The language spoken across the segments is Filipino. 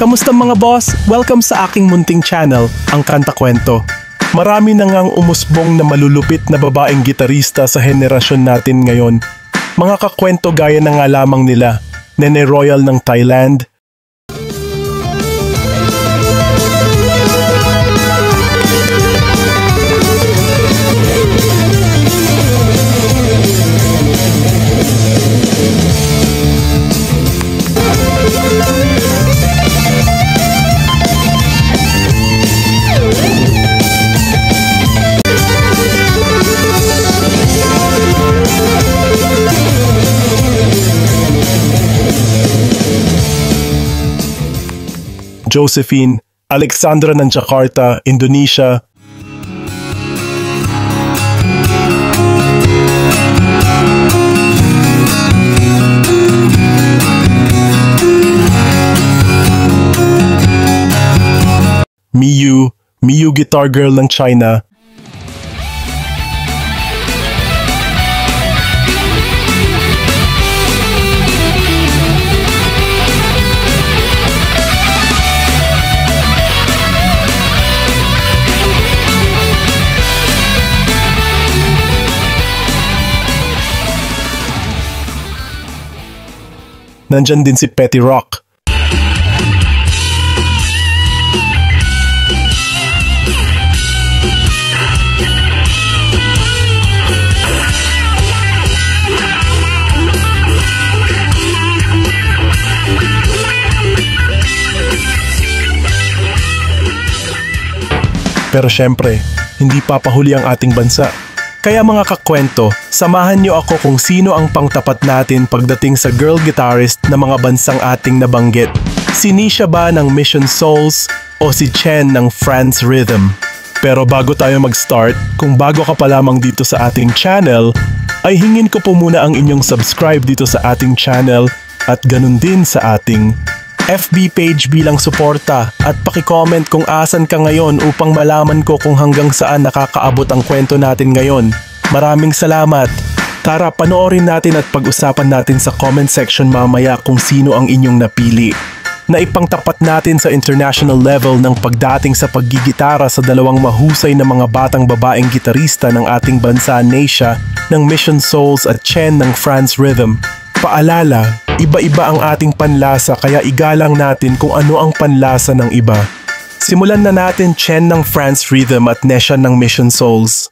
Kamusta mga boss? Welcome sa aking munting channel, ang Kanta Kwento. Marami na ngang umusbong na malulupit na babaeng gitarista sa henerasyon natin ngayon. Mga kakwento gaya na nga lamang nila, Nene Royal ng Thailand, Josephine, Alexandra ng Jakarta, Indonesia, Miyu Guitar Girl ng China, nandyan din si Petty Rock. Pero syempre, hindi papahuli ang ating bansa. Kaya mga kakwento, samahan niyo ako kung sino ang pangtapat natin pagdating sa girl guitarist na mga bansang ating nabanggit. Si Nisha ba ng Mission Souls o si Chen ng France Rhythm? Pero bago tayo mag-start, kung bago ka pa lamang dito sa ating channel, ay hingin ko po muna ang inyong subscribe dito sa ating channel at ganun din sa ating FB page bilang suporta at paki-comment kung asan ka ngayon upang malaman ko kung hanggang saan nakakaabot ang kwento natin ngayon. Maraming salamat! Tara, panoorin natin at pag-usapan natin sa comment section mamaya kung sino ang inyong napili. Na ipangtapat natin sa international level ng pagdating sa paggigitara sa dalawang mahusay na mga batang babaeng gitarista ng ating bansa, Nisha ng Mission Souls at Chen ng France Rhythm. Paalala, iba-iba ang ating panlasa kaya igalang natin kung ano ang panlasa ng iba. Simulan na natin Chen ng France Rhythm at Nisha ng Mission Souls.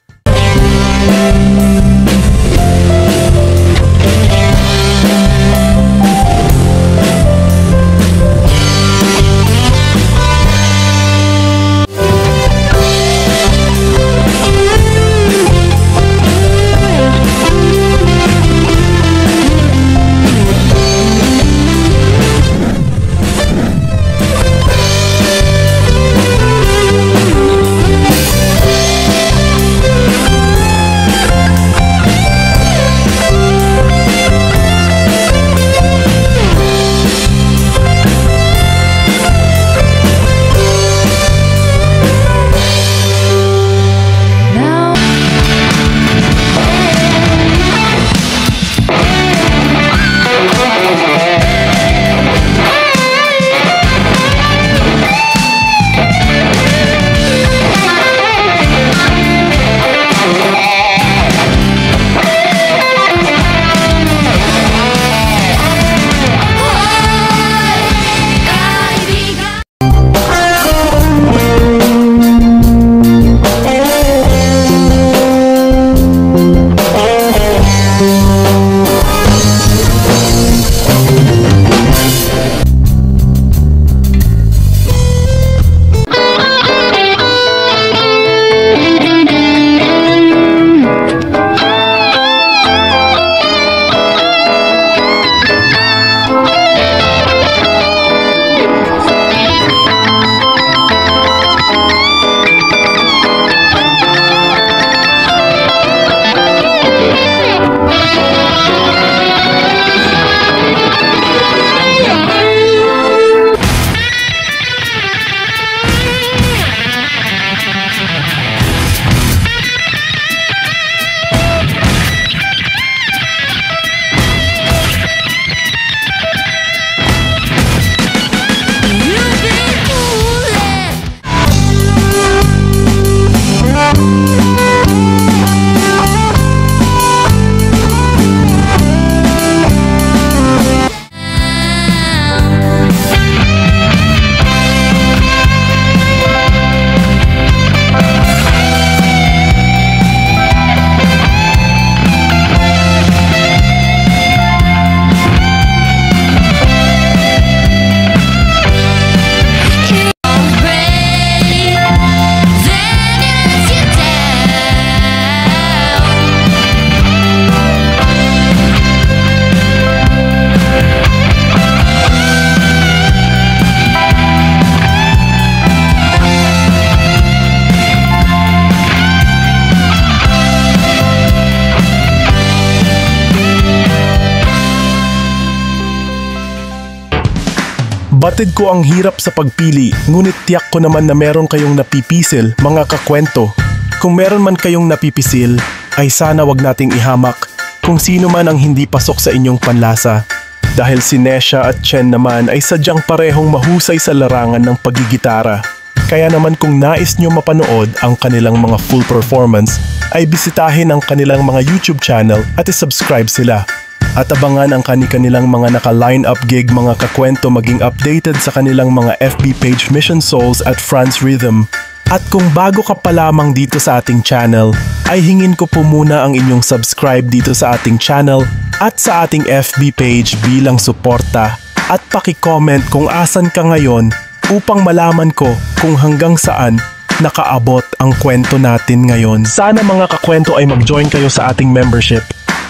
Batid ko ang hirap sa pagpili, ngunit tiyak ko naman na meron kayong napipisil, mga kakwento. Kung meron man kayong napipisil, ay sana wag nating ihamak kung sino man ang hindi pasok sa inyong panlasa. Dahil si Nesha at Chen naman ay sadyang parehong mahusay sa larangan ng paggigitara. Kaya naman kung nais nyo mapanood ang kanilang mga full performance, ay bisitahin ang kanilang mga YouTube channel at isubscribe sila. At abangan ang kanilang mga naka-line up gig mga kakwento, maging updated sa kanilang mga FB page Mission Souls at France Rhythm. At kung bago ka pa lamang dito sa ating channel, ay hingin ko po muna ang inyong subscribe dito sa ating channel at sa ating FB page bilang suporta, at paki-comment kung asan ka ngayon upang malaman ko kung hanggang saan nakaabot ang kwento natin ngayon. Sana mga kakwento ay mag-join kayo sa ating membership.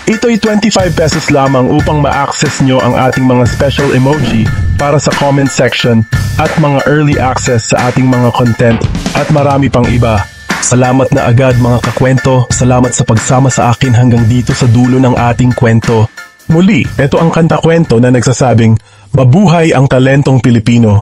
Ito'y 25 pesos lamang upang ma-access nyo ang ating mga special emoji para sa comment section at mga early access sa ating mga content at marami pang iba. Salamat na agad mga kakwento, salamat sa pagsama sa akin hanggang dito sa dulo ng ating kwento. Muli, ito ang kanta-kwento na nagsasabing, mabuhay ang talentong Pilipino.